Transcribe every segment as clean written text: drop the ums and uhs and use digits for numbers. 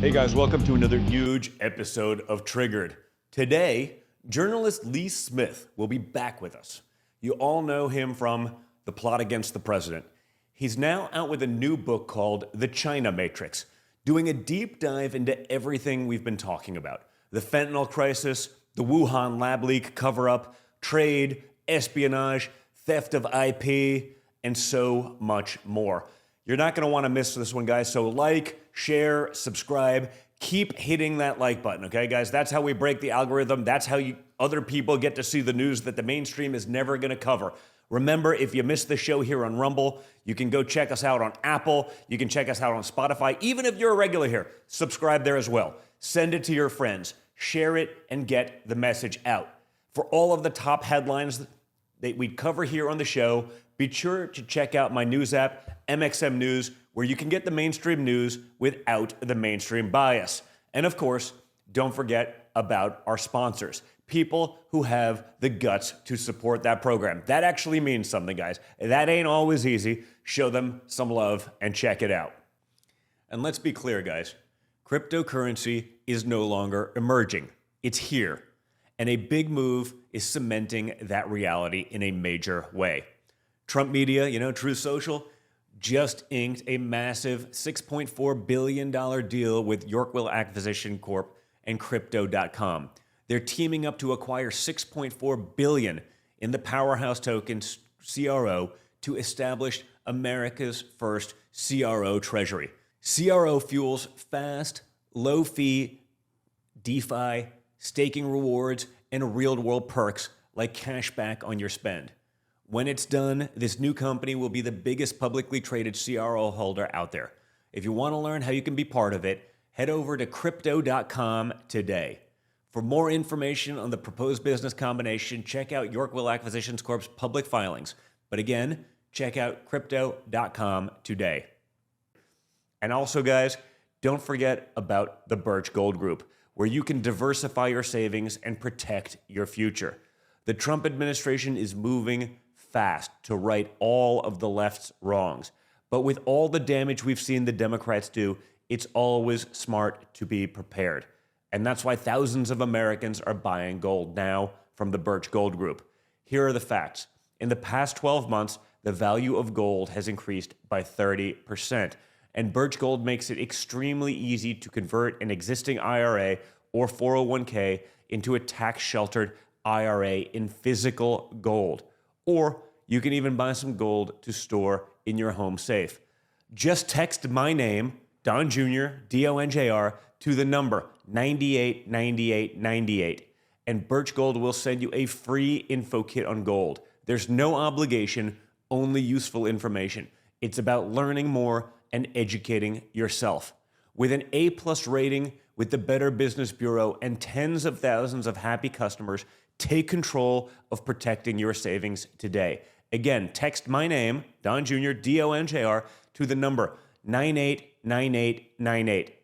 Hey guys, welcome to another huge episode of Triggered. Today, journalist Lee Smith will be back with us. You all know him from The Plot Against the President. He's now out with a new book called The China Matrix, doing a deep dive into everything we've been talking about. The fentanyl crisis, the Wuhan lab leak cover-up, trade, espionage, theft of IP, and so much more. You're not going to want to miss this one, guys, so like, share, subscribe, keep hitting that like button, okay, guys? That's how we break the algorithm. That's how other people get to see the news that the mainstream is never going to cover. Remember, if you missed the show here on Rumble, you can go check us out on Apple. You can check us out on Spotify. Even if you're a regular here, subscribe there as well. Send it to your friends. Share it and get the message out. For all of the top headlines that we cover here on the show, be sure to check out my news app, MXM News, where you can get the mainstream news without the mainstream bias. And of course, don't forget about our sponsors, people who have the guts to support that program. That actually means something, guys. That ain't always easy. Show them some love and check it out. And let's be clear, guys. Cryptocurrency is no longer emerging. It's here. And a big move is cementing that reality in a major way. Trump Media, Truth Social, just inked a massive $6.4 billion deal with Yorkville Acquisition Corp and Crypto.com. They're teaming up to acquire $6.4 billion in the powerhouse tokens CRO to establish America's first CRO treasury. CRO fuels fast, low-fee DeFi, staking rewards, and real-world perks like cash back on your spend. When it's done, this new company will be the biggest publicly traded CRO holder out there. If you want to learn how you can be part of it, head over to crypto.com today. For more information on the proposed business combination, check out Yorkville Acquisitions Corp's public filings. But again, check out crypto.com today. And also, guys, don't forget about the Birch Gold Group, where you can diversify your savings and protect your future. The Trump administration is moving fast to right all of the left's wrongs. But with all the damage we've seen the Democrats do, it's always smart to be prepared. And that's why thousands of Americans are buying gold now from the Birch Gold Group. Here are the facts. In the past 12 months, the value of gold has increased by 30%. And Birch Gold makes it extremely easy to convert an existing IRA or 401k into a tax-sheltered IRA in physical gold. Or you can even buy some gold to store in your home safe. Just text my name, Don Jr., D-O-N-J-R, to the number 989898, and Birch Gold will send you a free info kit on gold. There's no obligation, only useful information. It's about learning more and educating yourself. With an A+ rating with the Better Business Bureau and tens of thousands of happy customers, take control of protecting your savings today. Again, text my name, Don Jr., D-O-N-J-R, to the number 989898.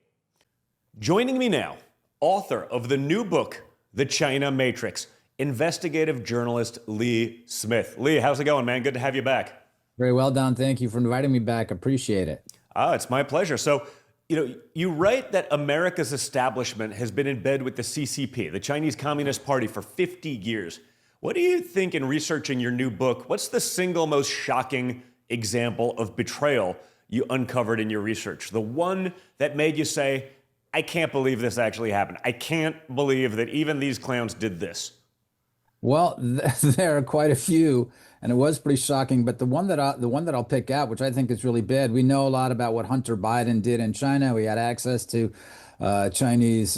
Joining me now, author of the new book, The China Matrix, investigative journalist Lee Smith. Lee, how's it going, man? Good to have you back. Very well, Don. Thank you for inviting me back. Appreciate it. It's my pleasure. So, you write that America's establishment has been in bed with the CCP, the Chinese Communist Party, for 50 years. What do you think in researching your new book? What's the single most shocking example of betrayal you uncovered in your research? The one that made you say, I can't believe this actually happened. I can't believe that even these clowns did this. Well, there are quite a few, and it was pretty shocking. But the one that I'll pick out, which I think is really bad, we know a lot about what Hunter Biden did in China. We had access to Chinese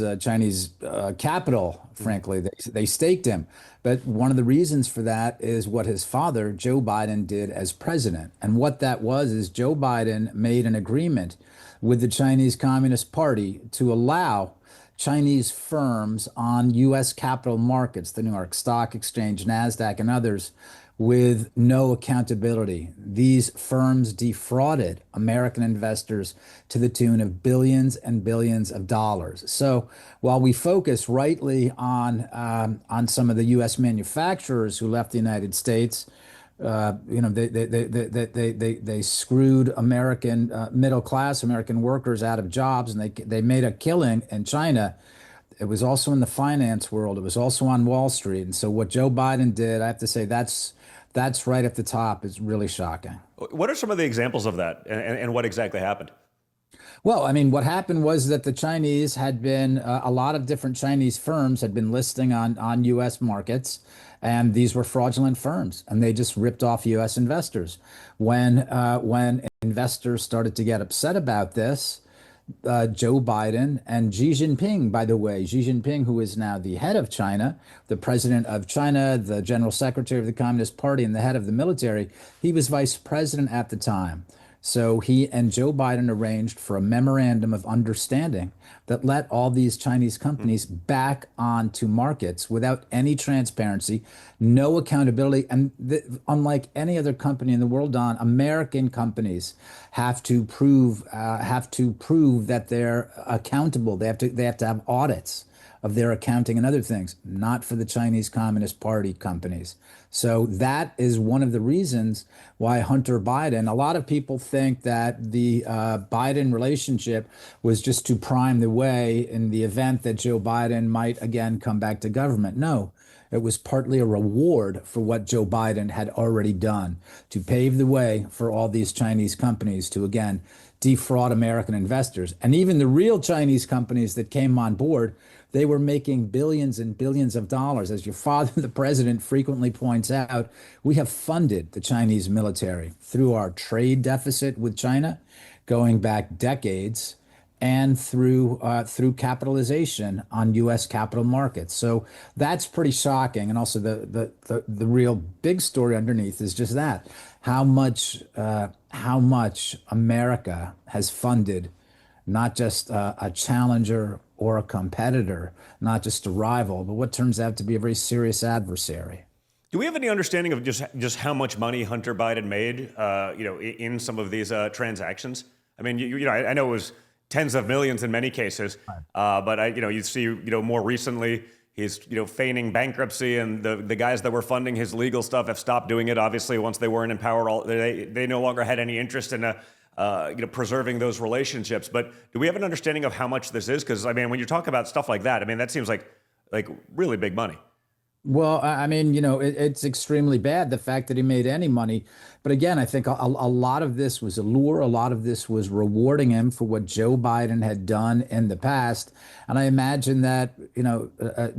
capital. Frankly, they staked him. But one of the reasons for that is what his father, Joe Biden, did as president. And what that was is Joe Biden made an agreement with the Chinese Communist Party to allow Chinese firms on U.S. capital markets, the New York Stock Exchange, NASDAQ, and others, with no accountability. These firms defrauded American investors to the tune of billions and billions of dollars. So while we focus rightly on some of the U.S. manufacturers who left the United States, They screwed American middle class American workers out of jobs, and they made a killing in China. It was also in the finance world. It was also on Wall Street. And so what Joe Biden did, I have to say, that's right at the top. Is really shocking. What are some of the examples of that, and what exactly happened? Well, I mean, what happened was that the Chinese had been a lot of different Chinese firms had been listing on U.S. markets, and these were fraudulent firms, and they just ripped off U.S. investors. When investors started to get upset about this, Joe Biden and Xi Jinping, by the way, Xi Jinping, who is now the head of China, the president of China, the general secretary of the Communist Party, and the head of the military, he was vice president at the time. So he and Joe Biden arranged for a memorandum of understanding that let all these Chinese companies back onto markets without any transparency, no accountability. And unlike any other company in the world, Don, American companies have to prove that they're accountable. They have to have audits of their accounting and other things, not for the Chinese Communist Party companies. So that is one of the reasons why Hunter Biden, a lot of people think that the Biden relationship was just to prime the way in the event that Joe Biden might again come back to government. No, it was partly a reward for what Joe Biden had already done to pave the way for all these Chinese companies to again defraud American investors. And even the real Chinese companies that came on board, they were making billions and billions of dollars. As your father, the president, frequently points out, we have funded the Chinese military through our trade deficit with China, going back decades, and through capitalization on U.S. capital markets. So that's pretty shocking. And also the real big story underneath is just that how much America has funded not just a challenger or a competitor, not just a rival, but what turns out to be a very serious adversary. Do we have any understanding of just how much money Hunter Biden made, in some of these transactions? I mean, I know it was tens of millions in many cases, but you see, more recently, he's, feigning bankruptcy, and the guys that were funding his legal stuff have stopped doing it. Obviously, once they weren't in power, they no longer had any interest in preserving those relationships. But do we have an understanding of how much this is? Because I mean, when you talk about stuff like that, I mean, that seems like really big money. Well, I mean, it's extremely bad, the fact that he made any money. But again, I think a lot of this was a lure. A lot of this was rewarding him for what Joe Biden had done in the past. And I imagine that,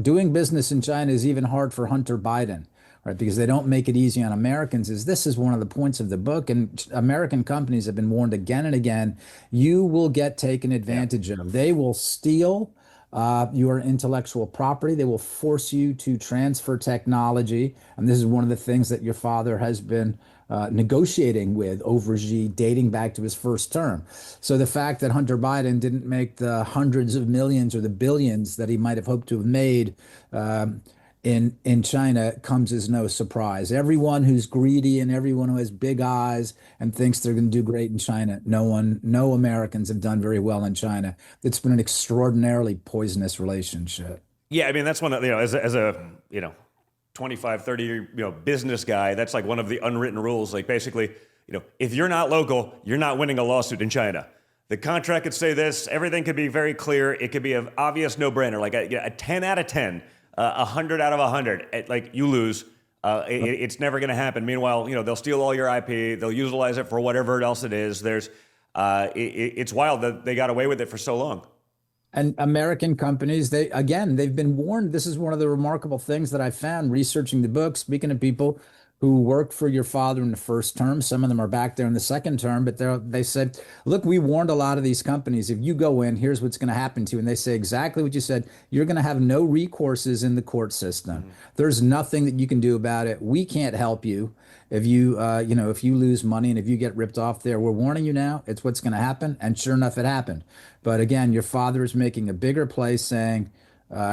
doing business in China is even hard for Hunter Biden, right? Because they don't make it easy on Americans. This is one of the points of the book. And American companies have been warned again and again, you will get taken advantage of. They will steal your intellectual property. They will force you to transfer technology. And this is one of the things that your father has been negotiating with over Xi dating back to his first term. So the fact that Hunter Biden didn't make the hundreds of millions or the billions that he might have hoped to have made in China comes as no surprise. Everyone who's greedy and everyone who has big eyes and thinks they're going to do great in China, no Americans have done very well in China. It's been an extraordinarily poisonous relationship. Yeah, I mean, that's one of, as a 25, 30 business guy, that's like one of the unwritten rules. Like basically, if you're not local, you're not winning a lawsuit in China. The contract could say this, everything could be very clear. It could be an obvious no-brainer, like a 10 out of 10. 100 out of 100, like you lose. It's never going to happen. Meanwhile, they'll steal all your IP. They'll utilize it for whatever else it is. It's wild that they got away with it for so long. And American companies, they've been warned. This is one of the remarkable things that I found researching the book, speaking to people who worked for your father in the first term. Some of them are back there in the second term, but they said, look, we warned a lot of these companies. If you go in, here's what's going to happen to you. And they say exactly what you said. You're going to have no recourses in the court system. Mm-hmm. There's nothing that you can do about it. We can't help you if you, if you lose money and if you get ripped off there. We're warning you now. It's what's going to happen. And sure enough, it happened. But again, your father is making a bigger play saying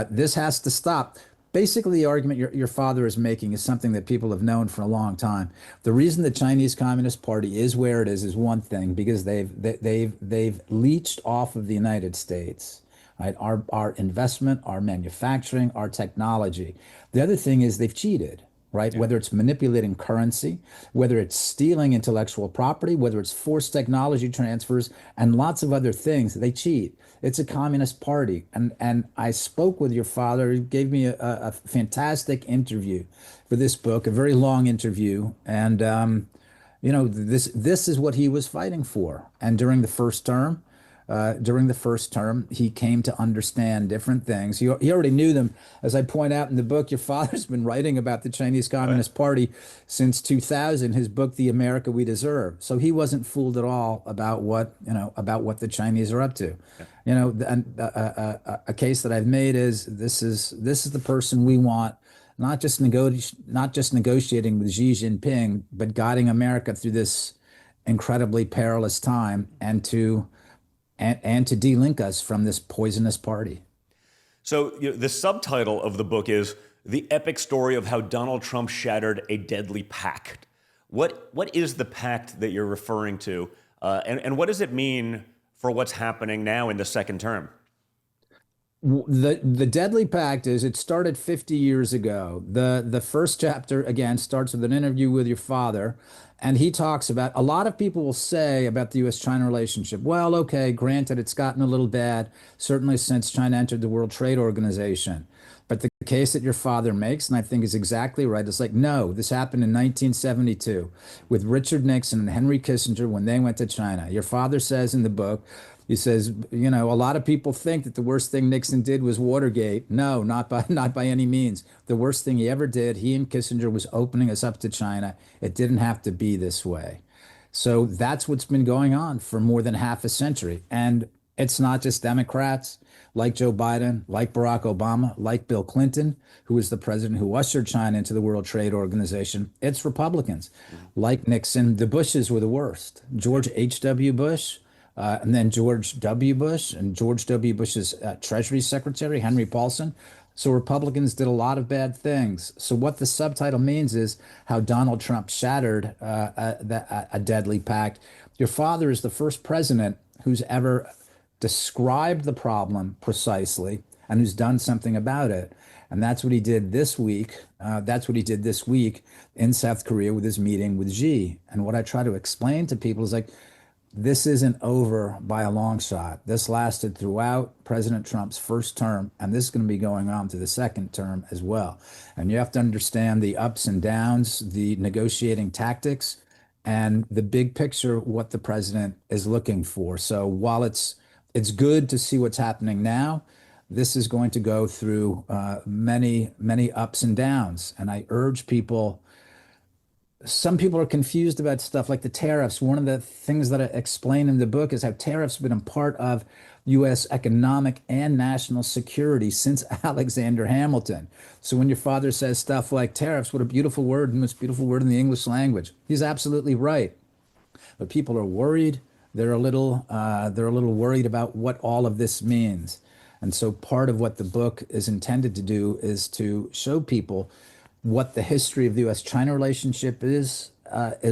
this has to stop. Basically, the argument your father is making is something that people have known for a long time. The reason the Chinese Communist Party is where it is one thing, because they've leached off of the United States, right? Our investment, our manufacturing, our technology. The other thing is they've cheated. right? Whether it's manipulating currency, whether it's stealing intellectual property, whether it's forced technology transfers, and lots of other things, they cheat. It's a communist party. And I spoke with your father. He gave me a fantastic interview for this book, a very long interview. And this is what he was fighting for. And during the first term, he came to understand different things. He already knew them. As I point out in the book, your father's been writing about the Chinese Communist Party since 2000, his book, The America We Deserve. So he wasn't fooled at all about what the Chinese are up to. A case that I've made is this is the person we want, not just negotiating with Xi Jinping, but guiding America through this incredibly perilous time and to delink us from this poisonous party. So the subtitle of the book is The Epic Story of How Donald Trump Shattered a Deadly Pact. What is the pact that you're referring to? And what does it mean for what's happening now in the second term? The deadly pact is, it started 50 years ago. The first chapter, again, starts with an interview with your father, and he talks about, a lot of people will say about the U.S.-China relationship, well, okay, granted, it's gotten a little bad, certainly since China entered the World Trade Organization. But the case that your father makes, and I think is exactly right, is like, no, this happened in 1972 with Richard Nixon and Henry Kissinger when they went to China. Your father says in the book, he says, a lot of people think that the worst thing Nixon did was Watergate. No, not by any means. The worst thing he ever did, he and Kissinger, was opening us up to China. It didn't have to be this way. So that's what's been going on for more than half a century. And it's not just Democrats like Joe Biden, like Barack Obama, like Bill Clinton, who was the president who ushered China into the World Trade Organization. It's Republicans like Nixon. The Bushes were the worst. George H.W. Bush, and then George W. Bush, and George W. Bush's Treasury Secretary, Henry Paulson. So Republicans did a lot of bad things. So what the subtitle means is how Donald Trump shattered a deadly pact. Your father is the first president who's ever described the problem precisely and who's done something about it. And that's what he did this week. In South Korea with his meeting with Xi. And what I try to explain to people is like, this isn't over by a long shot. This lasted throughout President Trump's first term, and this is going to be going on to the second term as well. And you have to understand the ups and downs, the negotiating tactics, and the big picture, what the president is looking for. So while it's good to see what's happening now, this is going to go through many, many ups and downs. And I urge people, some people are confused about stuff like the tariffs. One of the things that I explain in the book is how tariffs have been a part of U.S. economic and national security since Alexander Hamilton. So when your father says stuff like tariffs, what a beautiful word, and most beautiful word in the English language, he's absolutely right. But people are worried. They're a little worried about what all of this means. And so part of what the book is intended to do is to show people what the history of the U.S.-China relationship is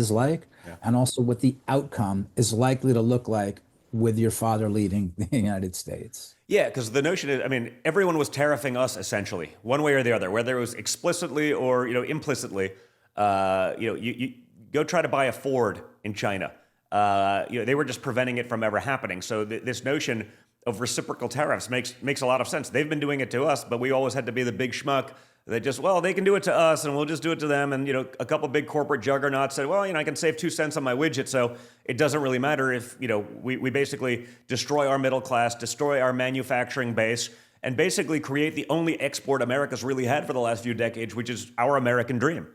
like, and also what the outcome is likely to look like with your father leading the United States. Yeah, because the notion is, I mean, everyone was tariffing us essentially, one way or the other, whether it was explicitly or implicitly. You go try to buy a Ford in China. They were just preventing it from ever happening. So this notion of reciprocal tariffs makes a lot of sense. They've been doing it to us, but we always had to be the big schmuck that just, well, they can do it to us and we'll just do it to them. And, a couple big corporate juggernauts said, well, I can save 2 cents on my widget. So it doesn't really matter if, we basically destroy our middle class, destroy our manufacturing base, and basically create the only export America's really had for the last few decades, which is our American dream.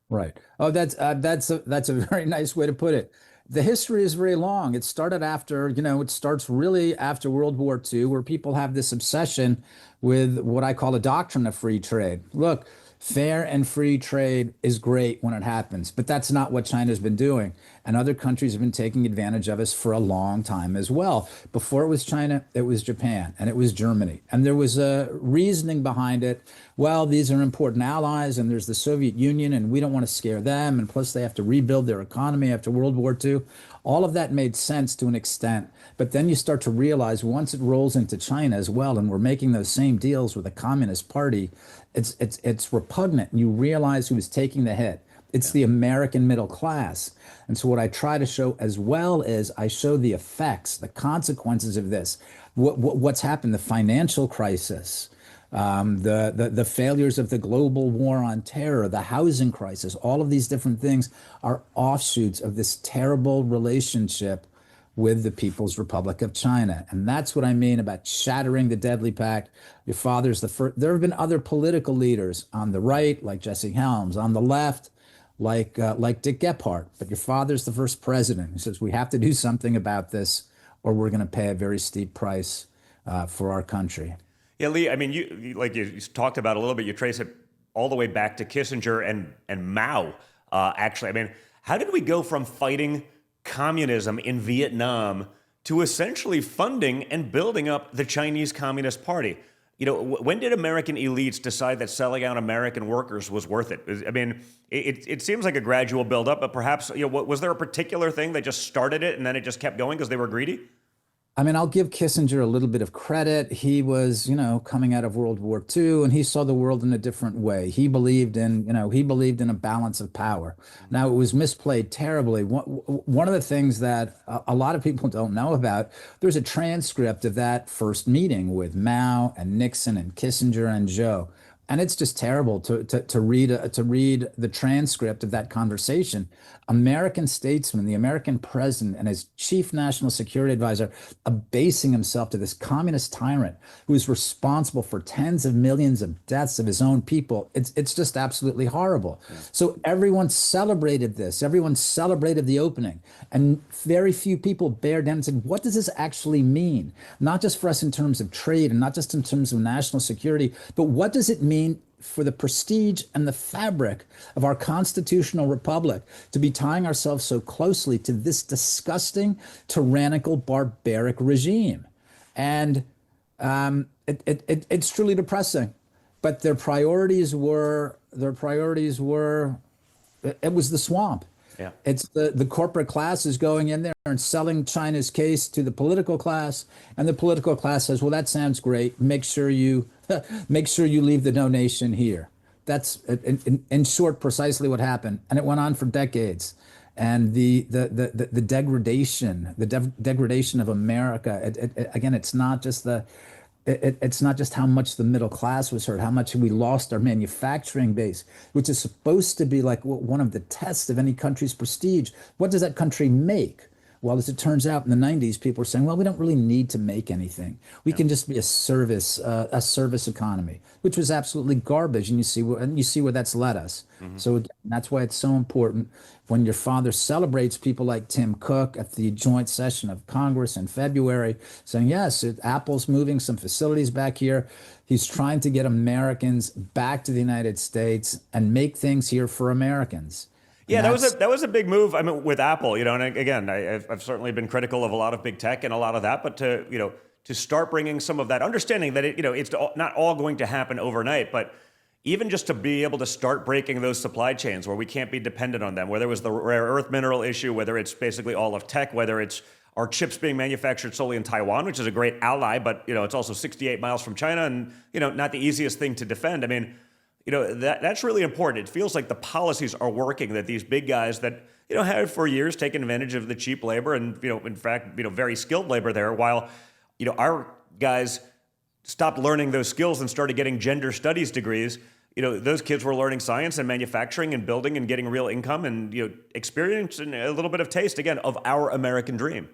Right. Oh, that's a very nice way to put it. The history is very long. It started after, it starts really after World War II, where people have this obsession with what I call a doctrine of free trade. Look, fair and free trade is great when it happens, but that's not what China's been doing. and other countries have been taking advantage of us for a long time as well. Before it was China, it was Japan, and it was Germany. And there was a reasoning behind it. Well, these are important allies, and there's the Soviet Union, and we don't want to scare them. And plus, they have to rebuild their economy after World War II. All of that made sense to an extent. But then you start to realize once it rolls into China as well, and we're making those same deals with the Communist Party, it's repugnant. You realize who is taking the hit. It's the American middle class. And so what I try to show as well is I show the effects, the consequences of this, what's happened, the financial crisis, the failures of the global war on terror, the housing crisis, all of these different things are offshoots of this terrible relationship with the People's Republic of China. And that's what I mean about shattering the deadly pact. Your father's the first. There have been other political leaders on the right, like Jesse Helms, on the left, like Dick Gephardt. But your father's the first president who says we have to do something about this, or we're going to pay a very steep price for our country. Yeah, Lee. I mean, you talked about a little bit. You trace it all the way back to Kissinger and Mao. Actually, I mean, how did we go from fighting communism in Vietnam to essentially funding and building up the Chinese Communist Party? You know, when did American elites decide that selling out American workers was worth it? I mean, it seems like a gradual buildup, but perhaps, was there a particular thing that just started it and then it just kept going because they were greedy? I mean, I'll give Kissinger a little bit of credit. He was, coming out of World War II, and he saw the world in a different way. He believed in a balance of power. Now, it was misplayed terribly. One of the things that a lot of people don't know about, there's a transcript of that first meeting with Mao and Nixon and Kissinger and Zhou. And it's just terrible to read the transcript of that conversation. American statesman, the American president, and his chief national security advisor abasing himself to this communist tyrant who is responsible for tens of millions of deaths of his own people. It's just absolutely horrible. Yeah. So everyone celebrated this. Everyone celebrated the opening, and very few people bared down and said, "What does this actually mean? Not just for us in terms of trade and not just in terms of national security, but what does it mean for the prestige and the fabric of our constitutional republic to be tying ourselves so closely to this disgusting, tyrannical, barbaric regime?" And it's truly depressing. But their priorities were it was the swamp. Yeah. It's the corporate class is going in there and selling China's case to the political class, and the political class says, "Well, that sounds great. Make sure you leave the donation here." That's in short precisely what happened, and it went on for decades. And the degradation of America. Again, it's not just it's not just how much the middle class was hurt, how much we lost our manufacturing base, which is supposed to be like one of the tests of any country's prestige. What does that country make? Well, as it turns out, in the 90s, people were saying, well, we don't really need to make anything. We can just be a service economy, which was absolutely garbage. And you see where that's led us. Mm-hmm. So again, that's why it's so important when your father celebrates people like Tim Cook at the joint session of Congress in February, saying, yes, Apple's moving some facilities back here. He's trying to get Americans back to the United States and make things here for Americans. Yeah, that was a big move. I mean, with Apple, and again, I've certainly been critical of a lot of big tech and a lot of that, but to start bringing some of that understanding that it's not all going to happen overnight, but even just to be able to start breaking those supply chains where we can't be dependent on them, whether it was the rare earth mineral issue, whether it's basically all of tech, whether it's our chips being manufactured solely in Taiwan, which is a great ally, but it's also 68 miles from China and not the easiest thing to defend. I mean, that's really important. It feels like the policies are working, that these big guys that, have for years taken advantage of the cheap labor and, in fact, very skilled labor there, while, our guys stopped learning those skills and started getting gender studies degrees. Those kids were learning science and manufacturing and building and getting real income and, experiencing a little bit of taste, again, of our American dream.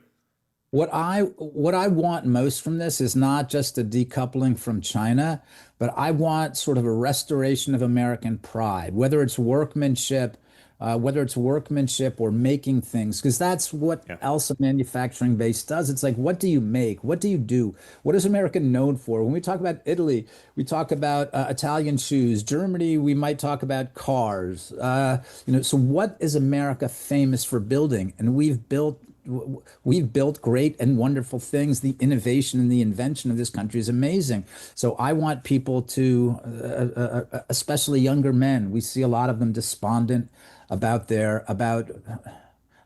What I want most from this is not just a decoupling from China, but I want sort of a restoration of American pride, whether it's workmanship whether it's workmanship or making things, because that's what Yeah. else a manufacturing base does. It's like, what do you make? What do you do? What is America known for? When we talk about Italy, we talk about Italian shoes. Germany, we might talk about cars. So what is America famous for building? And we've built great and wonderful things. The innovation and the invention of this country is amazing. So I want people to, especially younger men, we see a lot of them despondent about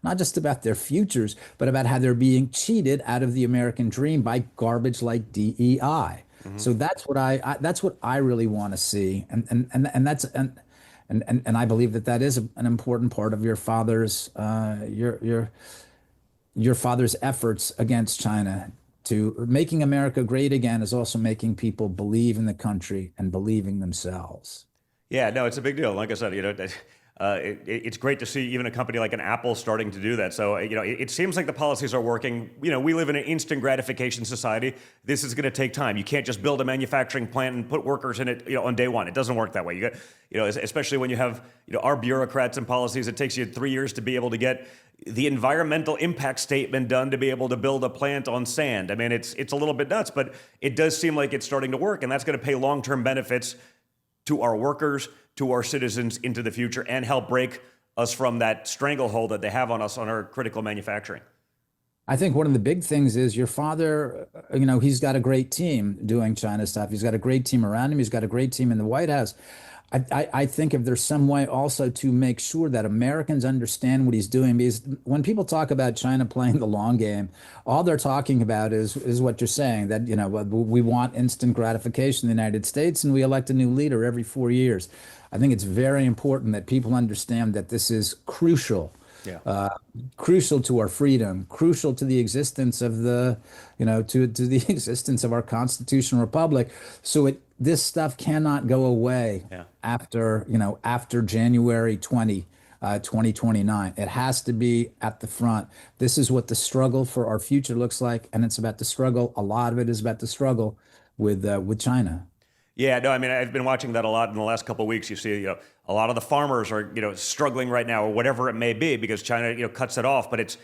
not just about their futures, but about how they're being cheated out of the American dream by garbage like DEI. So that's what I really want to see, and I believe that is an important part of your father's efforts against China. To making America great again is also making people believe in the country and believing themselves. Yeah, no, it's a big deal. Like I said, it's great to see even a company like an Apple starting to do that. So, it seems like the policies are working. We live in an instant gratification society. This is going to take time. You can't just build a manufacturing plant and put workers in it, on day one. It doesn't work that way. You got, especially when you have, our bureaucrats and policies, it takes you 3 years to be able to get the environmental impact statement done to be able to build a plant on sand. I mean, it's a little bit nuts, but it does seem like it's starting to work, and that's going to pay long-term benefits to our workers, to our citizens into the future, and help break us from that stranglehold that they have on us on our critical manufacturing. I think one of the big things is your father, he's got a great team doing China stuff. He's got a great team around him. He's got a great team in the White House. I think if there's some way also to make sure that Americans understand what he's doing, because when people talk about China playing the long game, all they're talking about is what you're saying, that we want instant gratification in the United States and we elect a new leader every 4 years. I think it's very important that people understand that this is crucial. Yeah. Crucial to our freedom, crucial to the existence of to the existence of our constitutional republic. So this stuff cannot go away after January 2029. It has to be at the front. This is what the struggle for our future looks like, and it's about the struggle. A lot of it is about the struggle with China. Yeah, no, I mean, I've been watching that a lot in the last couple of weeks. You see, a lot of the farmers are, struggling right now, or whatever it may be, because China, cuts it off. But it's,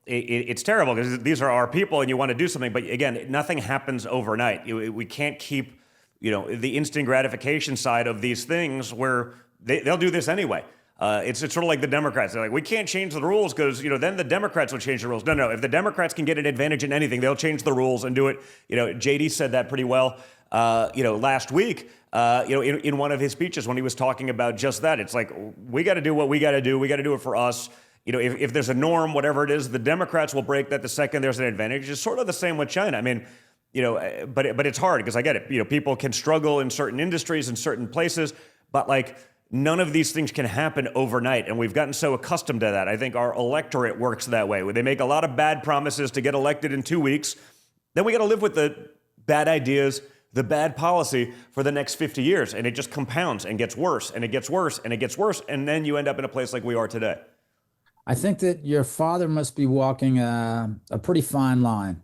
it's terrible because these are our people, and you want to do something. But again, nothing happens overnight. We can't keep, the instant gratification side of these things where they'll do this anyway. It's sort of like the Democrats. They're like, we can't change the rules because, then the Democrats will change the rules. No. If the Democrats can get an advantage in anything, they'll change the rules and do it. JD said that pretty well, last week, in one of his speeches when he was talking about just that. It's like, we got to do what we got to do. We got to do it for us. If there's a norm, whatever it is, the Democrats will break that the second there's an advantage. It's sort of the same with China. I mean, but it's hard because I get it. People can struggle in certain industries in certain places, but like, none of these things can happen overnight, and we've gotten so accustomed to that. I think our electorate works that way, where they make a lot of bad promises to get elected in 2 weeks. Then we got to live with the bad ideas, the bad policy for the next 50 years, and it just compounds and gets worse, and it gets worse, and it gets worse, and then you end up in a place like we are today. I think that your father must be walking a pretty fine line.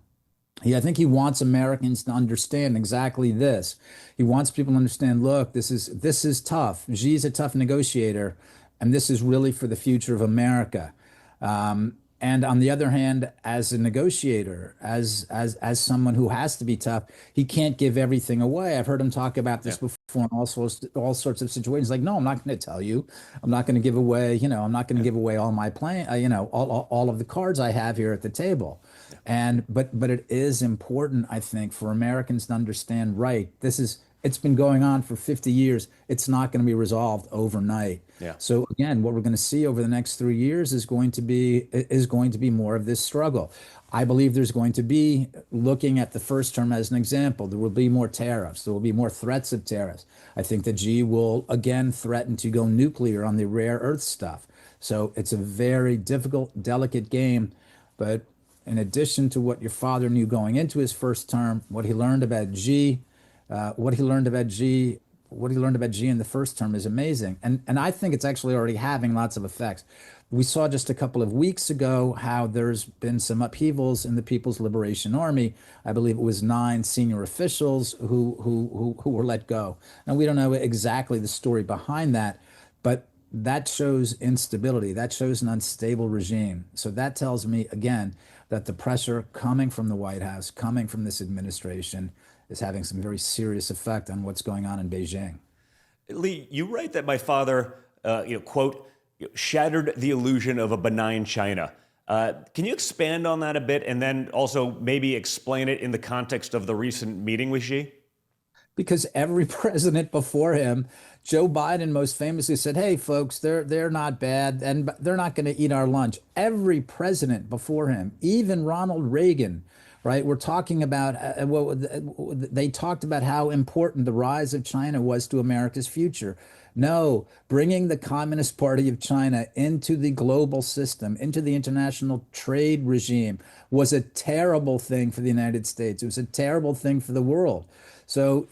I think he wants Americans to understand exactly this. He wants people to understand, look, this is tough. Xi's a tough negotiator, and this is really for the future of America. And on the other hand, as a negotiator, as someone who has to be tough, he can't give everything away. I've heard him talk about this before in all sorts of situations. Like, no, I'm not going to tell you. I'm not going to give away. I'm not going to give away all my plan. All of the cards I have here at the table. But it is important, I think, for Americans to understand. Right, it's been going on for 50 years. It's not going to be resolved overnight. Yeah. So again, what we're going to see over the next 3 years is going to be more of this struggle. I believe there's going to be, looking at the first term as an example, there will be more tariffs. There will be more threats of tariffs. I think that Xi will again threaten to go nuclear on the rare earth stuff. So it's a very difficult, delicate game. But in addition to what your father knew going into his first term, what he learned about Xi in the first term is amazing. And I think it's actually already having lots of effects. We saw just a couple of weeks ago how there's been some upheavals in the People's Liberation Army. I believe it was 9 senior officials who were let go. Now, we don't know exactly the story behind that, but that shows instability. That shows an unstable regime. So that tells me, again, that the pressure coming from the White House, coming from this administration, is having some very serious effect on what's going on in Beijing. Lee, you write that my father, quote, shattered the illusion of a benign China. Can you expand on that a bit and then also maybe explain it in the context of the recent meeting with Xi? Because every president before him, Joe Biden most famously said, "Hey, folks, they're not bad, and they're not going to eat our lunch." Every president before him, even Ronald Reagan, right? We're talking about they talked about how important the rise of China was to America's future. No, bringing the Communist Party of China into the global system, into the international trade regime, was a terrible thing for the United States. It was a terrible thing for the world. So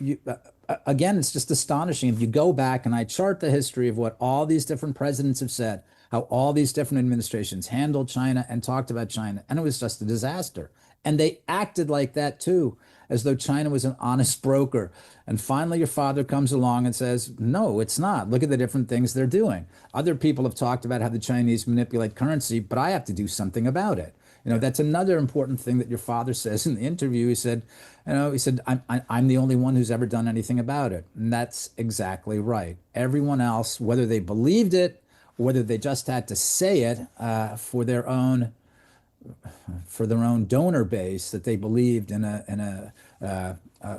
again, it's just astonishing. If you go back and I chart the history of what all these different presidents have said, how all these different administrations handled China and talked about China, and it was just a disaster. And they acted like that too, as though China was an honest broker. And finally, your father comes along and says, no, it's not. Look at the different things they're doing. Other people have talked about how the Chinese manipulate currency, but I have to do something about it. That's another important thing that your father says in the interview. He said, I'm the only one who's ever done anything about it. And that's exactly right. Everyone else, whether they believed it, or whether they just had to say it for their own donor base, that they believed in a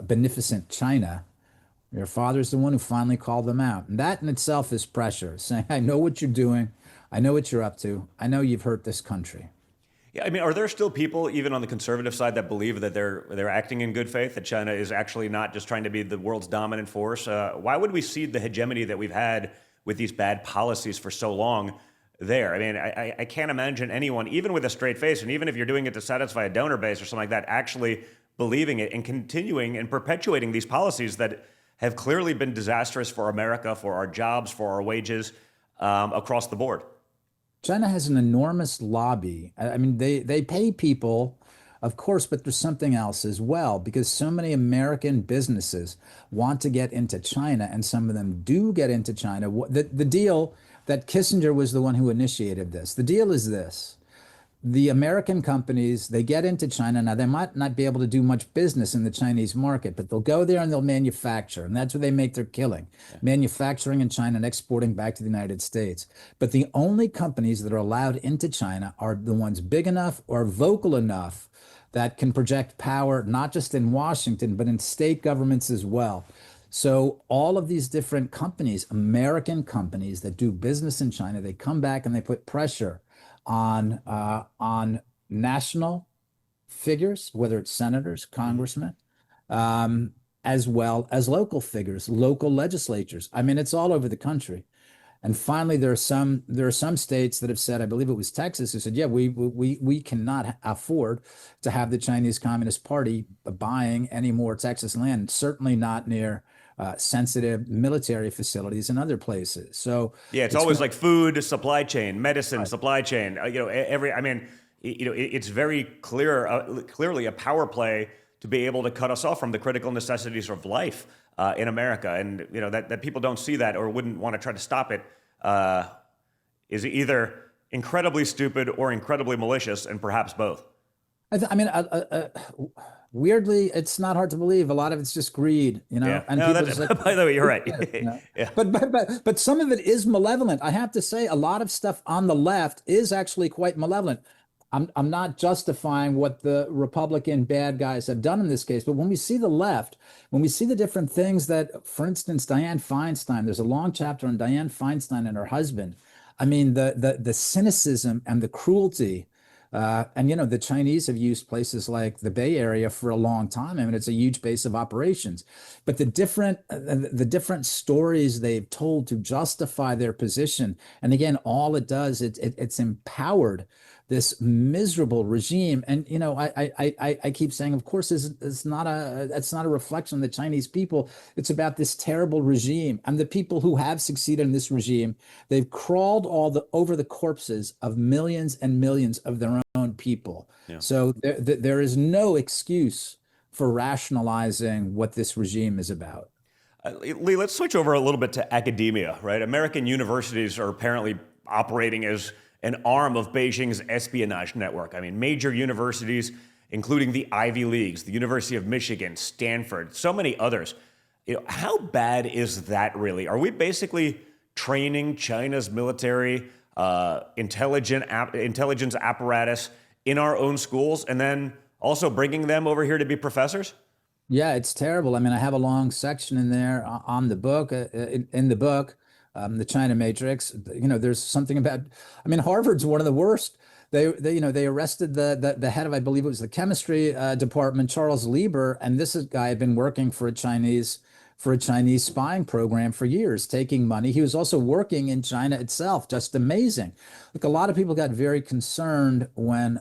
beneficent China. Your father's the one who finally called them out. And that in itself is pressure, saying, I know what you're doing. I know what you're up to. I know you've hurt this country. Yeah, I mean, are there still people, even on the conservative side, that believe that they're acting in good faith, that China is actually not just trying to be the world's dominant force? Why would we cede the hegemony that we've had with these bad policies for so long there? I mean, I can't imagine anyone, even with a straight face, and even if you're doing it to satisfy a donor base or something like that, actually believing it and continuing and perpetuating these policies that have clearly been disastrous for America, for our jobs, for our wages, across the board. China has an enormous lobby. I mean, they pay people, of course, but there's something else as well, because so many American businesses want to get into China, and some of them do get into China. The deal that Kissinger was the one who initiated this. The deal is this. The American companies, they get into China. Now, they might not be able to do much business in the Chinese market, but they'll go there and they'll manufacture. And that's where they make their killing, manufacturing in China and exporting back to the United States. But the only companies that are allowed into China are the ones big enough or vocal enough that can project power, not just in Washington, but in state governments as well. So all of these different companies, American companies that do business in China, they come back and they put pressure on national figures, whether it's senators, congressmen, as well as local figures, local legislatures. I mean, it's all over the country. And finally, there are some states that have said, I believe it was Texas, who said, yeah, we cannot afford to have the Chinese Communist Party buying any more Texas land, certainly not near sensitive military facilities and other places. So yeah, it's always like food supply chain, medicine supply chain. It's very clearly a power play to be able to cut us off from the critical necessities of life in America, and that people don't see that or wouldn't want to try to stop it is either incredibly stupid or incredibly malicious, and perhaps both. Weirdly, it's not hard to believe. A lot of it's just greed, Yeah. And No, people just like, by the way, you're right. Yeah. But some of it is malevolent. I have to say, a lot of stuff on the left is actually quite malevolent. I'm not justifying what the Republican bad guys have done in this case, but when we see the left, when we see the different things that, for instance, Dianne Feinstein, there's a long chapter on Dianne Feinstein and her husband. I mean, the cynicism and the cruelty. And the Chinese have used places like the Bay Area for a long time. I mean, it's a huge base of operations. But the different stories they've told to justify their position, and again, all it does, it's empowered this miserable regime. And I keep saying, of course, it's not a reflection of the Chinese people. It's about this terrible regime and the people who have succeeded in this regime. They've crawled over the corpses of millions and millions of their own people. Yeah. So there is no excuse for rationalizing what this regime is about. Lee, let's switch over a little bit to academia, right? American universities are apparently operating as an arm of Beijing's espionage network. I mean, major universities, including the Ivy Leagues, the University of Michigan, Stanford, so many others. How bad is that really? Are we basically training China's military intelligence apparatus in our own schools and then also bringing them over here to be professors? Yeah, it's terrible. I mean, I have a long section in there on the book, in the book, the China Matrix. There's something about, I mean, Harvard's one of the worst. They arrested the head of, I believe it was the chemistry department, Charles Lieber, and this guy had been working for a Chinese spying program for years, taking money. He was also working in China itself. Just amazing. Look, a lot of people got very concerned when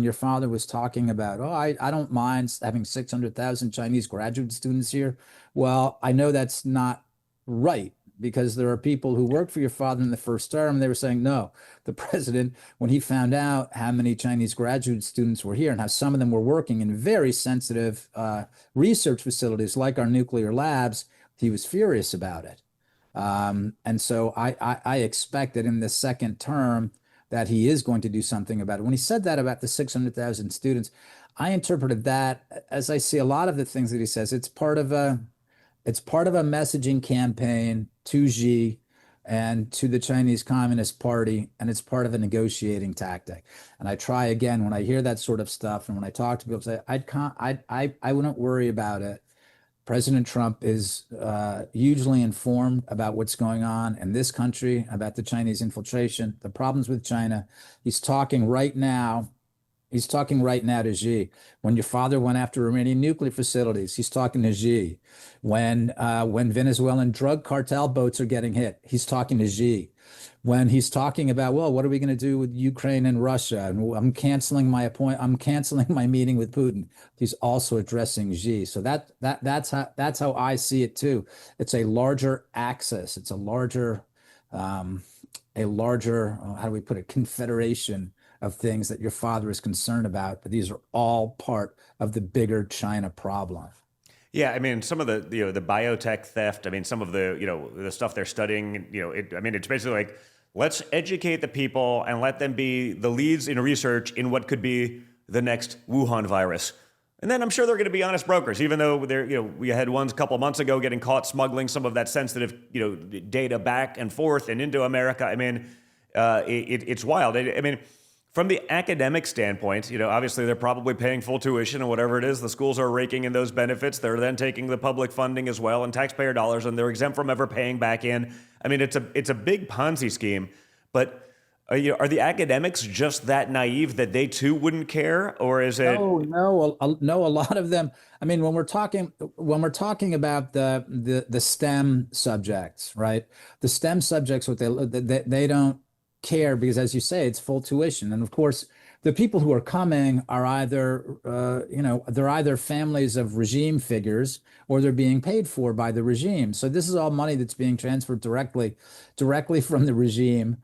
your father was talking about, oh, I don't mind having 600,000 Chinese graduate students here. Well, I know that's not right because there are people who worked for your father in the first term. They were saying, no, the president, when he found out how many Chinese graduate students were here and how some of them were working in very sensitive research facilities like our nuclear labs, he was furious about it. And so I expect that in the second term that he is going to do something about it. When he said that about the 600,000 students, I interpreted that as I see a lot of the things that he says. It's part of a messaging campaign to Xi and to the Chinese Communist Party, and it's part of a negotiating tactic. And I try again when I hear that sort of stuff, and when I talk to people, say I wouldn't worry about it. President Trump is hugely informed about what's going on in this country, about the Chinese infiltration, the problems with China. He's talking right now. He's talking right now to Xi. When your father went after Iranian nuclear facilities, he's talking to Xi. When Venezuelan drug cartel boats are getting hit, he's talking to Xi. When he's talking about, well, what are we going to do with Ukraine and Russia? And I'm canceling my meeting with Putin. He's also addressing Xi. So that's how I see it too. It's a larger axis. It's a larger how do we put it, confederation of things that your father is concerned about, but these are all part of the bigger China problem. Yeah, I mean, some of the biotech theft. I mean, some of the stuff they're studying. I mean, it's basically like, let's educate the people and let them be the leads in research in what could be the next Wuhan virus. And then I'm sure they're going to be honest brokers, even though we had ones a couple of months ago getting caught smuggling some of that sensitive data back and forth and into America. I mean, it's wild. I mean, from the academic standpoint, obviously they're probably paying full tuition and whatever it is. The schools are raking in those benefits. They're then taking the public funding as well and taxpayer dollars, and they're exempt from ever paying back in. I mean, it's a big Ponzi scheme. But are the academics just that naive that they too wouldn't care, or is it? No. A lot of them. I mean, when we're talking about the STEM subjects, right? The STEM subjects, what they don't care because, as you say, it's full tuition. And of course, the people who are coming are either, they're either families of regime figures or they're being paid for by the regime. So this is all money that's being transferred directly from the regime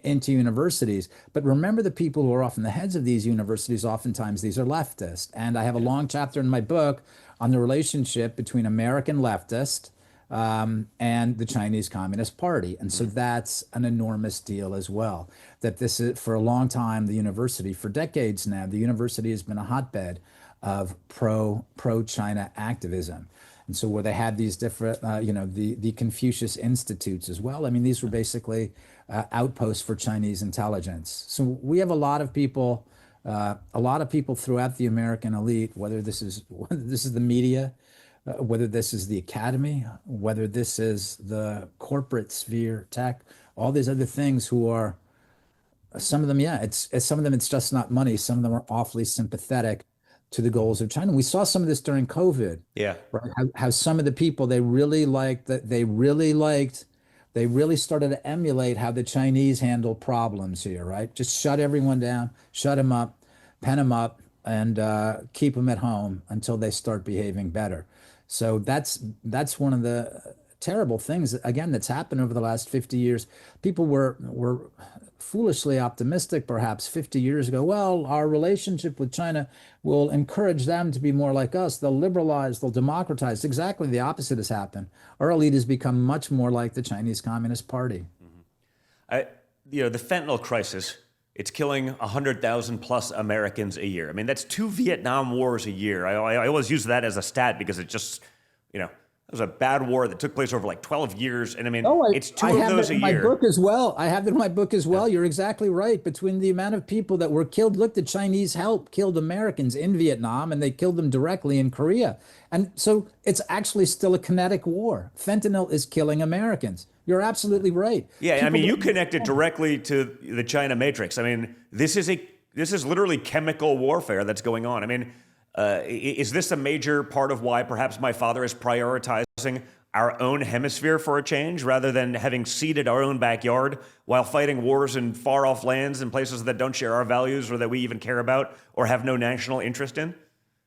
into universities. But remember, the people who are often the heads of these universities, oftentimes these are leftists. And I have a long chapter in my book on the relationship between American leftists and the Chinese Communist Party. And so that's an enormous deal as well. That this is, for a long time, the university, for decades now, the university has been a hotbed of pro-China activism. And so where they had these different, the Confucius Institutes as well. I mean, these were basically outposts for Chinese intelligence. So we have a lot of people throughout the American elite, whether this is the media, whether this is the academy, whether this is the corporate sphere, tech, all these other things who are, some of them, yeah, some of them, it's just not money. Some of them are awfully sympathetic to the goals of China. We saw some of this during COVID. Yeah. Right? How some of the people, they really started to emulate how the Chinese handle problems here, right? Just shut everyone down, shut them up, pen them up, and keep them at home until they start behaving better. So that's one of the terrible things, again, that's happened over the last 50 years. People were foolishly optimistic, perhaps 50 years ago. Well, our relationship with China will encourage them to be more like us. They'll liberalize, they'll democratize. Exactly the opposite has happened. Our elite has become much more like the Chinese Communist Party. I, the fentanyl crisis, it's killing 100,000 plus Americans a year. I mean, that's 2 Vietnam wars a year. I always use that as a stat because it just, it was a bad war that took place over like 12 years. And I mean, it's two of those a year. I have it in my book as well. I have it in my book as well. You're exactly right. Between the amount of people that were killed, look, the Chinese killed Americans in Vietnam, and they killed them directly in Korea. And so it's actually still a kinetic war. Fentanyl is killing Americans. You're absolutely right. Yeah, I mean, you connected directly to the China Matrix. I mean, this is literally chemical warfare that's going on. I mean, is this a major part of why perhaps my father is prioritizing our own hemisphere for a change rather than having seeded our own backyard while fighting wars in far-off lands and places that don't share our values or that we even care about or have no national interest in?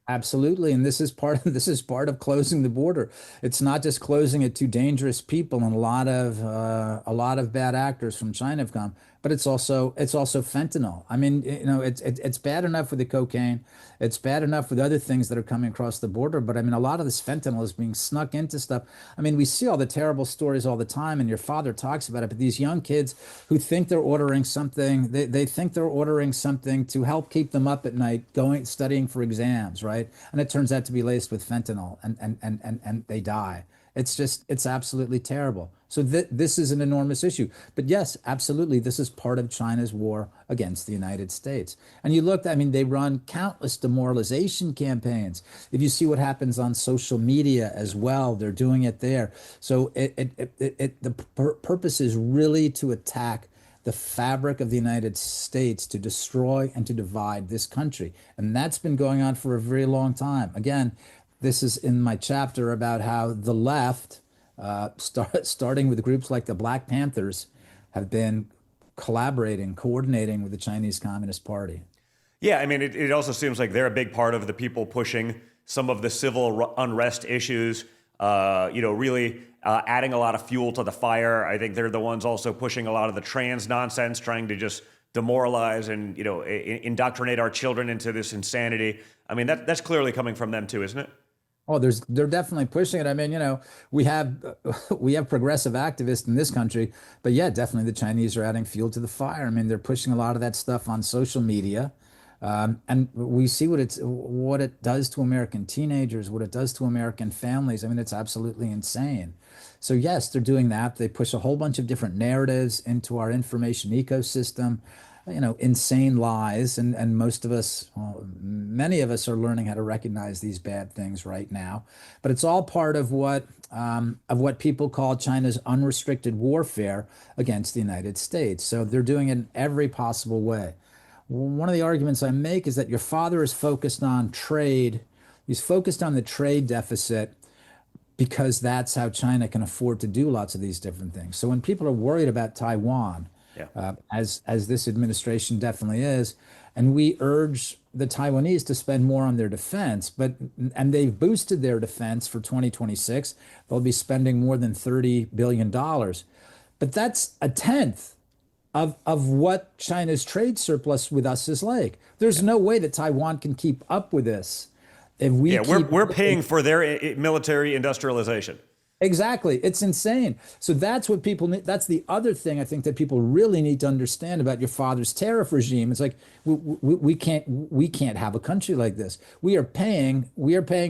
Absolutely, and this is part of closing the border. It's not just closing it to dangerous people, and a lot of bad actors from China have come, but it's also fentanyl. I mean, it's bad enough with the cocaine, it's bad enough with other things that are coming across the border, but I mean, a lot of this fentanyl is being snuck into stuff. I mean, we see all the terrible stories all the time, and your father talks about it. But these young kids who think they're ordering something, they think they're ordering something to help keep them up at night, studying for exams, right? And it turns out to be laced with fentanyl, and they die. It's absolutely terrible. So this is an enormous issue. But yes, absolutely, this is part of China's war against the United States. And you look, I mean, they run countless demoralization campaigns. If you see what happens on social media as well, they're doing it there. So the purpose is really to attack the fabric of the United States, to destroy and to divide this country. And that's been going on for a very long time. Again, this is in my chapter about how the left, starting with groups like the Black Panthers, have been coordinating with the Chinese Communist Party. Yeah, I mean, it also seems like they're a big part of the people pushing some of the civil unrest issues, really adding a lot of fuel to the fire. I think they're the ones also pushing a lot of the trans nonsense, trying to just demoralize and, indoctrinate our children into this insanity. I mean, that's clearly coming from them too, isn't it? Oh, they're definitely pushing it. I mean, we have progressive activists in this country, but yeah, definitely the Chinese are adding fuel to the fire. I mean, they're pushing a lot of that stuff on social media. And we see what it does to American teenagers, what it does to American families. I mean, it's absolutely insane. So yes, they're doing that. They push a whole bunch of different narratives into our information ecosystem, insane lies. And most of us, many of us are learning how to recognize these bad things right now. But it's all part of what people call China's unrestricted warfare against the United States. So they're doing it in every possible way. One of the arguments I make is that your father is focused on trade. He's focused on the trade deficit because that's how China can afford to do lots of these different things. So when people are worried about Taiwan, as this administration definitely is, and we urge the Taiwanese to spend more on their defense, and they've boosted their defense for 2026, they'll be spending more than $30 billion. But that's a tenth of what China's trade surplus with us is like. There's no way that Taiwan can keep up with this. If we're paying for their military industrialization. Exactly. It's insane. So that's what people need. That's the other thing I think that people really need to understand about your father's tariff regime. It's like we can't have a country like this. We are paying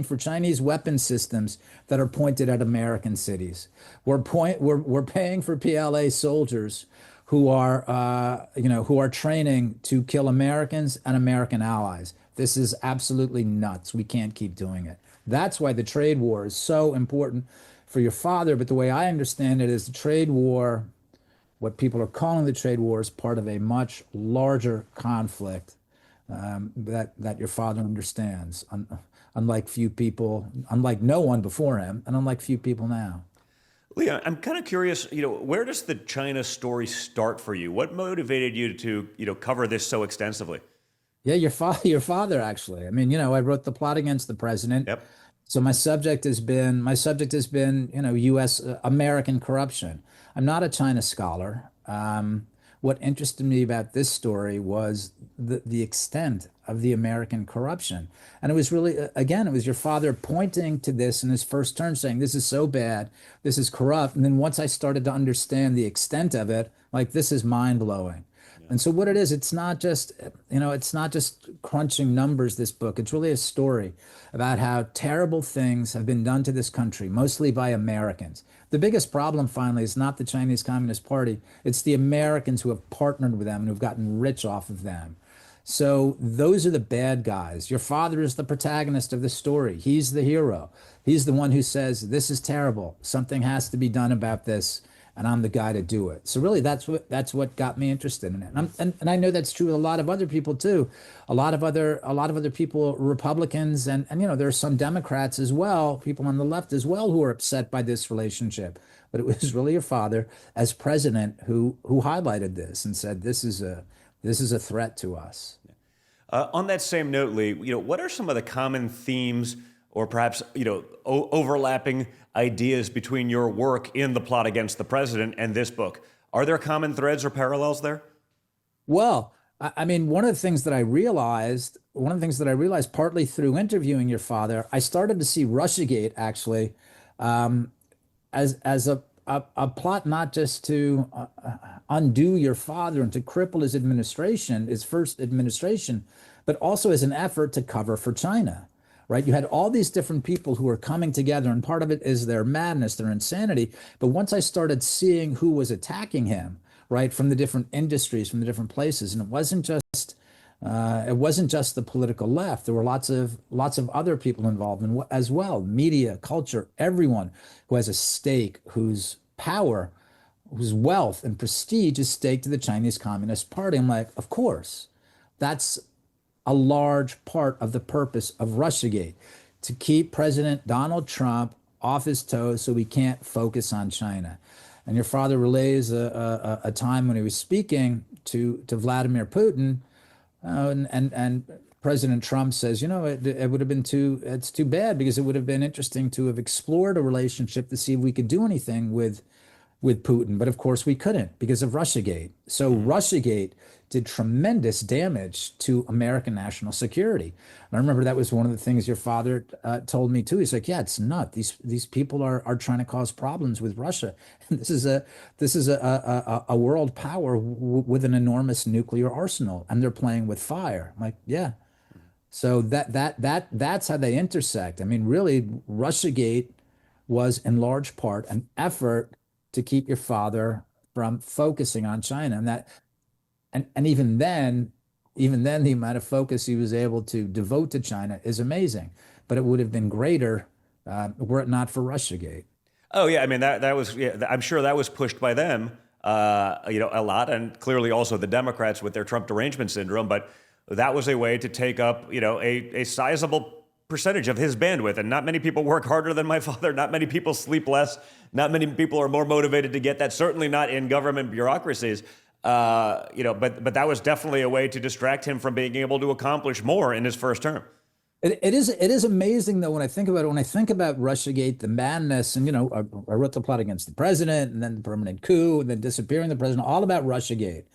for Chinese weapon systems that are pointed at American cities. We're paying for PLA soldiers who are training to kill Americans and American allies. This is absolutely nuts. We can't keep doing it. That's why the trade war is so important for your father. But the way I understand it is the trade war, what people are calling the trade war, is part of a much larger conflict that your father understands, unlike no one before him, and unlike few people now. Leon, I'm kind of curious, where does the China story start for you? What motivated you to, cover this so extensively? Yeah, your father, actually. I mean, I wrote The Plot Against the President. Yep. So my subject has been, U.S. American corruption. I'm not a China scholar. what interested me about this story was the extent of the American corruption. And it was really, again, it was your father pointing to this in his first term, saying, this is so bad, this is corrupt. And then once I started to understand the extent of it, like, this is mind blowing. And so what it is, it's not just, it's not just crunching numbers, this book. It's really a story about how terrible things have been done to this country, mostly by Americans. The biggest problem, finally, is not the Chinese Communist Party. It's the Americans who have partnered with them and who've gotten rich off of them. So those are the bad guys. Your father is the protagonist of the story. He's the hero. He's the one who says, this is terrible. Something has to be done about this, and I'm the guy to do it. So really, that's what got me interested in it. And I know that's true with a lot of other people too. A lot of other people, Republicans, and there are some Democrats as well, people on the left as well, who are upset by this relationship. But it was really your father as president who highlighted this and said, this is a threat to us. On that same note, Lee, what are some of the common themes or perhaps, overlapping ideas between your work in The Plot Against the President and this book? Are there common threads or parallels there? Well, I mean, one of the things that I realized, partly through interviewing your father, I started to see Russiagate actually as a plot not just to undo your father and to cripple his first administration, but also as an effort to cover for China. Right? You had all these different people who were coming together, and part of it is their madness, their insanity. But once I started seeing who was attacking him, right, from the different industries, from the different places, and it wasn't just the political left. There were lots of other people involved as well, media, culture, everyone who has a stake, whose power, whose wealth and prestige is staked to the Chinese Communist Party. I'm like, of course, that's a large part of the purpose of Russiagate, to keep President Donald Trump off his toes so we can't focus on China. And your father relays a time when he was speaking to Vladimir Putin, and President Trump says, it would have been it's too bad, because it would have been interesting to have explored a relationship to see if we could do anything with Putin. But of course we couldn't because of Russiagate. So Russiagate did tremendous damage to American national security. And I remember that was one of the things your father told me too. He's like, yeah, it's nuts. These people are trying to cause problems with Russia. And this is a world power with an enormous nuclear arsenal, and they're playing with fire. I'm like, yeah. So that's how they intersect. I mean, really, Russiagate was in large part an effort to keep your father from focusing on China. And even then, the amount of focus he was able to devote to China is amazing. But it would have been greater were it not for Russiagate. Oh yeah, I mean that was. Yeah, I'm sure that was pushed by them, a lot, and clearly also the Democrats with their Trump derangement syndrome. But that was a way to take up, a sizable percentage of his bandwidth. And not many people work harder than my father. Not many people sleep less. Not many people are more motivated to get that. Certainly not in government bureaucracies. But that was definitely a way to distract him from being able to accomplish more in his first term. It is amazing though when I think about it. When I think about Russiagate, the madness, and I wrote The Plot Against the President, and then the permanent coup, and then disappearing the president, all about Russiagate.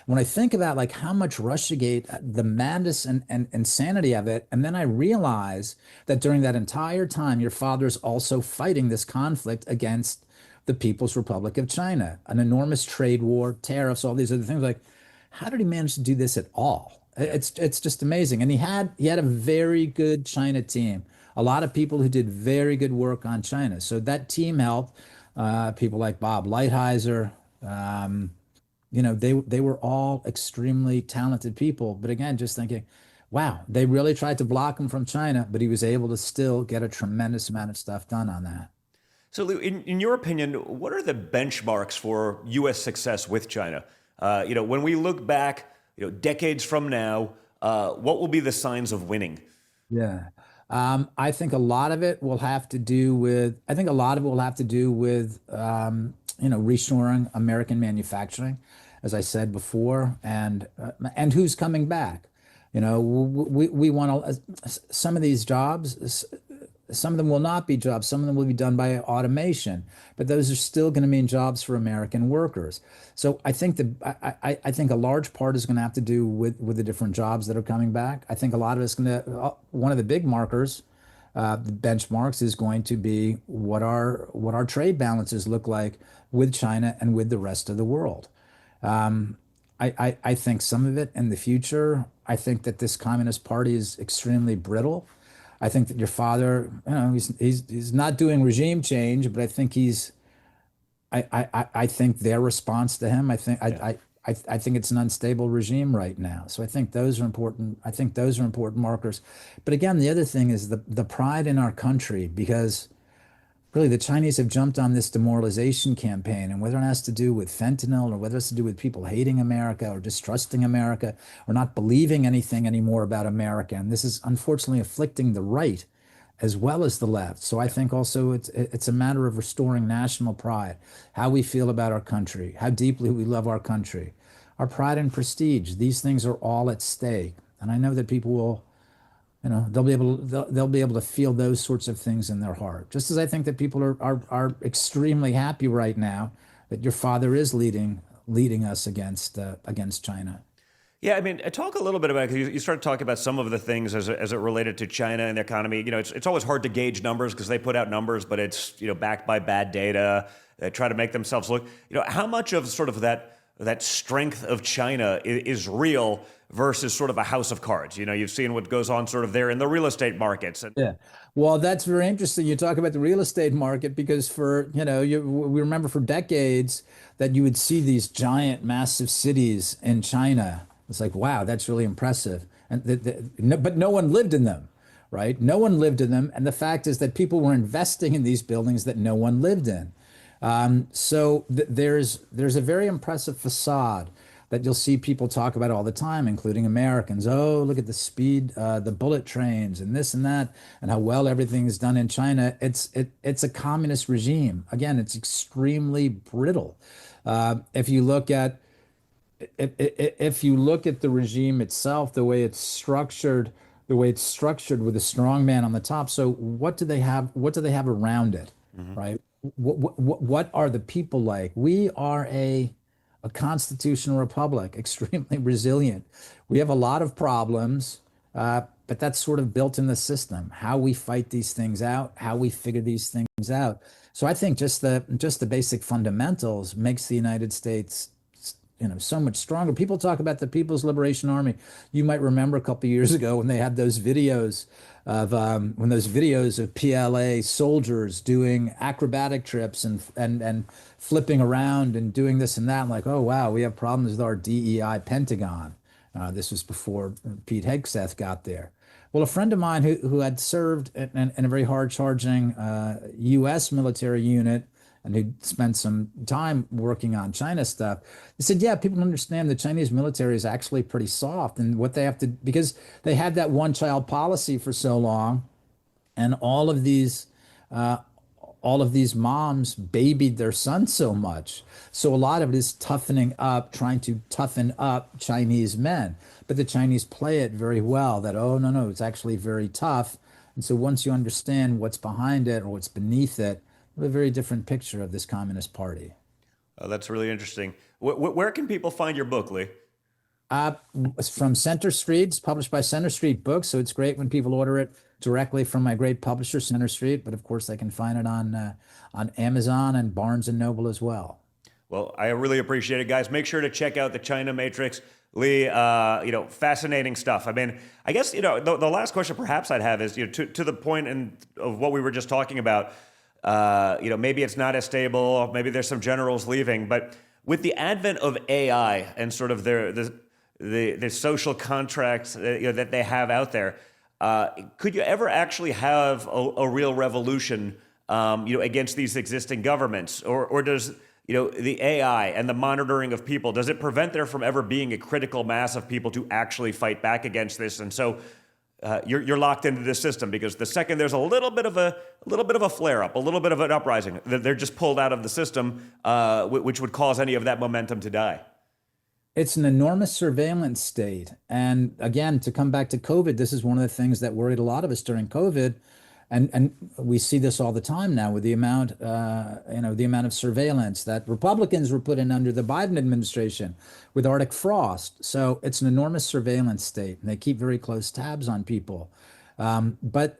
When I think about like how much Russiagate, the madness and insanity of it, and then I realize that during that entire time, your father's also fighting this conflict against the People's Republic of China, an enormous trade war, tariffs, all these other things. Like, how did he manage to do this at all? It's just amazing. And he had a very good China team, a lot of people who did very good work on China. So that team helped people like Bob Lighthizer. They were all extremely talented people. But again, just thinking, wow, they really tried to block him from China, but he was able to still get a tremendous amount of stuff done on that. So, Lou, in your opinion, what are the benchmarks for U.S. success with China? When we look back, decades from now, what will be the signs of winning? Yeah. I think a lot of it will have to do with, reshoring American manufacturing, as I said before, and who's coming back. We want some of these jobs, some of them will not be jobs. Some of them will be done by automation, but those are still going to mean jobs for American workers. So I think I think a large part is going to have to do with the different jobs that are coming back. I think a lot of it's going to, one of the big markers, the benchmarks, is going to be what our trade balances look like with China and with the rest of the world. I think some of it in the future, I think that this Communist Party is extremely brittle. I think that your father, he's not doing regime change, but I think I think their response to him, Yeah. I think it's an unstable regime right now. So I think those are important. I think those are important markers. But again, the other thing is the pride in our country, because really the Chinese have jumped on this demoralization campaign, and whether it has to do with fentanyl or whether it's to do with people hating America or distrusting America or not believing anything anymore about America. And this is unfortunately afflicting the right as well as the left. So I think also it's a matter of restoring national pride, how we feel about our country, how deeply we love our country, our pride and prestige. These things are all at stake. And I know that people will, they'll be able to feel those sorts of things in their heart. Just as I think that people are extremely happy right now that your father is leading us against China. Yeah, I mean, talk a little bit about, because you started talking about some of the things as it related to China and the economy. It's always hard to gauge numbers because they put out numbers, but it's backed by bad data. They try to make themselves look. How much of sort of that strength of China is real versus sort of a house of cards? You've seen what goes on sort of there in the real estate markets. Yeah. Well, that's very interesting. You talk about the real estate market because we remember for decades that you would see these giant, massive cities in China. It's like, wow, that's really impressive. But no one lived in them, right? No one lived in them. And the fact is that people were investing in these buildings that no one lived in. There's a very impressive facade that you'll see people talk about all the time, including Americans. Oh, look at the speed, the bullet trains and this and that, and how well everything is done in China. It's a communist regime. Again, it's extremely brittle. If you look at the regime itself, the way it's structured with a strong man on the top. So what do they have? What do they have around it, right? What are the people like? We are a constitutional republic, extremely resilient. We have a lot of problems, but that's sort of built in the system. How we fight these things out, how we figure these things out. So I think just the basic fundamentals makes the United States so much stronger. People talk about the People's Liberation Army. You might remember a couple of years ago when they had those videos of PLA soldiers doing acrobatic trips and flipping around and doing this and that. I'm like, oh wow, we have problems with our DEI Pentagon. This was before Pete Hegseth got there. Well, a friend of mine who had served in a very hard-charging U.S. military unit and who spent some time working on China stuff, he said, yeah, people understand the Chinese military is actually pretty soft, and what they have to, because they had that one-child policy for so long, and all of these moms babied their sons so much. So a lot of it is trying to toughen up Chinese men. But the Chinese play it very well that, oh, no, it's actually very tough. And so once you understand what's behind it or what's beneath it, you have a very different picture of this Communist Party. Oh, that's really interesting. Where can people find your book, Lee? From Center Street. It's published by Center Street Books, so it's great when people order it directly from my great publisher, Center Street. But of course, they can find it on Amazon and Barnes and Noble as well. Well, I really appreciate it, guys. Make sure to check out the China Matrix. Lee, fascinating stuff. I mean, I guess, the last question perhaps I'd have is, to the point of what we were just talking about, maybe it's not as stable, maybe there's some generals leaving, but with the advent of AI and sort of the social contracts that they have out there, could you ever actually have a real revolution, against these existing governments, or does the AI and the monitoring of people, does it prevent there from ever being a critical mass of people to actually fight back against this? And so you're locked into this system, because the second there's a little bit of a flare up, a little bit of an uprising, they're just pulled out of the system, which would cause any of that momentum to die. It's an enormous surveillance state. And again, to come back to COVID, this is one of the things that worried a lot of us during COVID. And we see this all the time now with the amount, the amount of surveillance that Republicans were put in under the Biden administration with Arctic frost. So it's an enormous surveillance state, and they keep very close tabs on people. But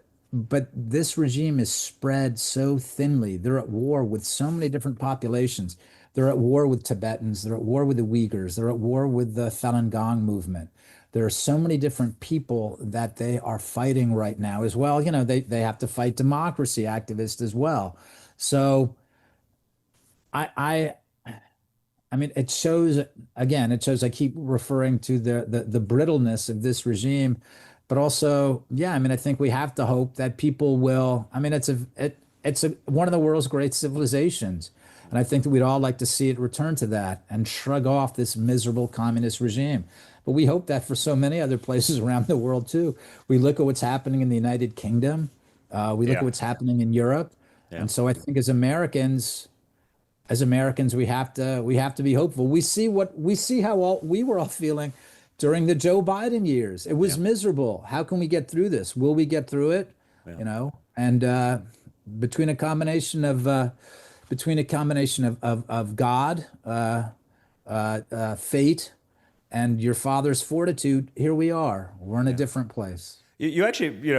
this regime is spread so thinly. They're at war with so many different populations. They're at war with Tibetans. They're at war with the Uyghurs. They're at war with the Falun Gong movement. There are so many different people that they are fighting right now as well. They have to fight democracy activists as well. So I mean, it shows, I keep referring to the brittleness of this regime, but also, I mean, I think we have to hope that people will, I mean, it's one of the world's great civilizations. And I think that we'd all like to see it return to that and shrug off this miserable communist regime. But we hope that for so many other places around the world too. We look at what's happening in the United Kingdom. We look at what's happening in Europe. Yeah. And so I think as Americans, we have to be hopeful. We see how we were all feeling during the Joe Biden years. It was miserable. How can we get through this? Will we get through it? Yeah. And between a combination of God, fate, and your father's fortitude, here we are. We're in a different place. You actually,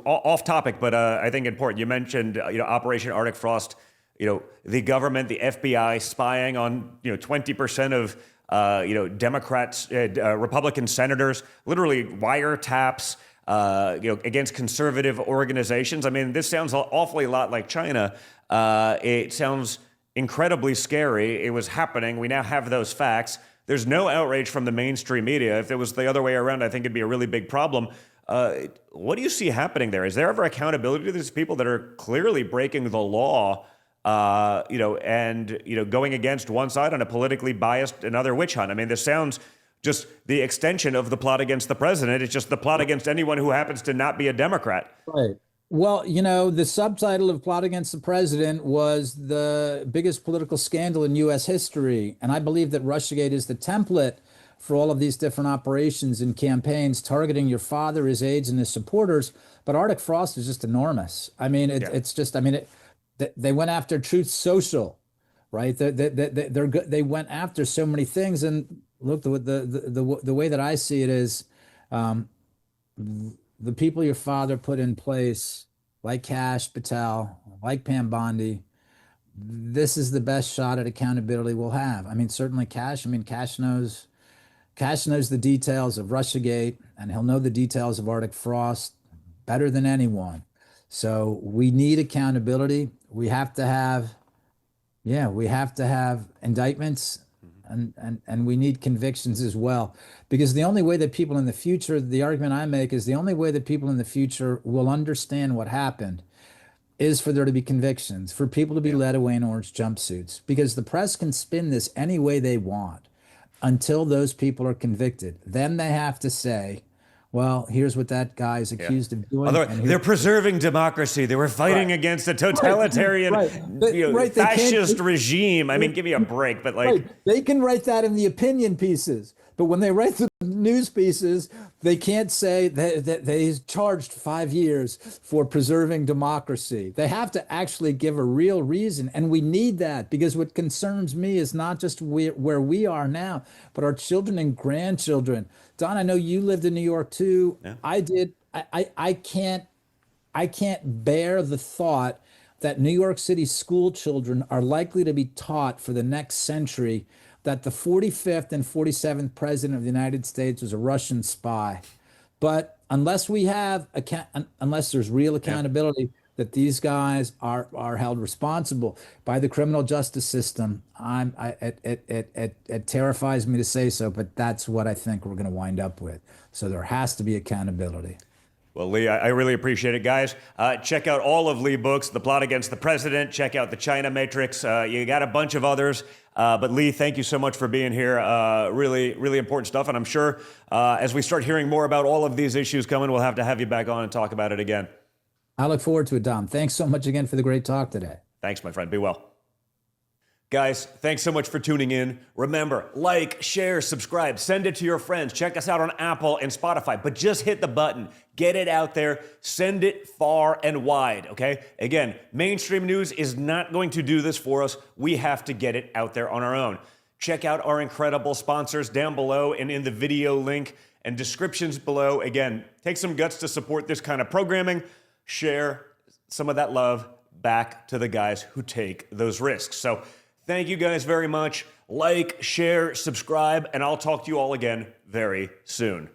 off topic, but I think important. You mentioned, Operation Arctic Frost. The government, the FBI, spying on 20% of Democrats, Republican senators, literally wiretaps, against conservative organizations. I mean, this sounds awfully a lot like China. It sounds incredibly scary. It was happening. We now have those facts. There's no outrage from the mainstream media. If it was the other way around, I think it'd be a really big problem. What do you see happening there? Is there ever accountability to these people that are clearly breaking the law, and going against one side on a politically biased another witch hunt? I mean, this sounds just the extension of the plot against the president. It's just the plot against anyone who happens to not be a Democrat. Right. Well, the subtitle of Plot Against the President was the biggest political scandal in U.S. history. And I believe that Russiagate is the template for all of these different operations and campaigns targeting your father, his aides, and his supporters. But Arctic Frost is just enormous. I mean, it's just, they went after Truth Social, right? They went after so many things. And look, the way that I see it is, the people your father put in place, like Kash Patel, like Pam Bondi, this is the best shot at accountability we'll have. I mean, certainly Kash knows the details of Russiagate, and he'll know the details of Arctic Frost better than anyone. So we need accountability. We have to have indictments. And we need convictions as well, because the only way that people in the future, the argument I make is the only way that people in the future will understand what happened is for there to be convictions, for people to be led away in orange jumpsuits, because the press can spin this any way they want until those people are convicted. Then they have to say, well, here's what that guy is accused of doing. They're preserving democracy. They were fighting against a totalitarian, fascist regime. I mean, give me a break. But they can write that in the opinion pieces, but when they write the news pieces, they can't say that they charged 5 years for preserving democracy. They have to actually give a real reason, and we need that, because what concerns me is not just where we are now, but our children and grandchildren. Don, I know you lived in New York too. Yeah. I did. I can't bear the thought that New York City school children are likely to be taught for the next century that the 45th and 47th president of the United States was a Russian spy. But unless there's real accountability, that these guys are held responsible by the criminal justice system, it terrifies me to say so, but that's what I think we're going to wind up with. So there has to be accountability. Well, Lee, I really appreciate it, guys. Check out all of Lee's books, The Plot Against the President. Check out The China Matrix. You got a bunch of others. But Lee, thank you so much for being here. Really, really important stuff. And I'm sure as we start hearing more about all of these issues coming, we'll have to have you back on and talk about it again. I look forward to it, Dom. Thanks so much again for the great talk today. Thanks, my friend. Be well. Guys, thanks so much for tuning in. Remember, like, share, subscribe, send it to your friends. Check us out on Apple and Spotify, but just hit the button. Get it out there. Send it far and wide, okay? Again, mainstream news is not going to do this for us. We have to get it out there on our own. Check out our incredible sponsors down below and in the video link and descriptions below. Again, take some guts to support this kind of programming. Share some of that love back to the guys who take those risks. So thank you guys very much. Like, share, subscribe, and I'll talk to you all again very soon.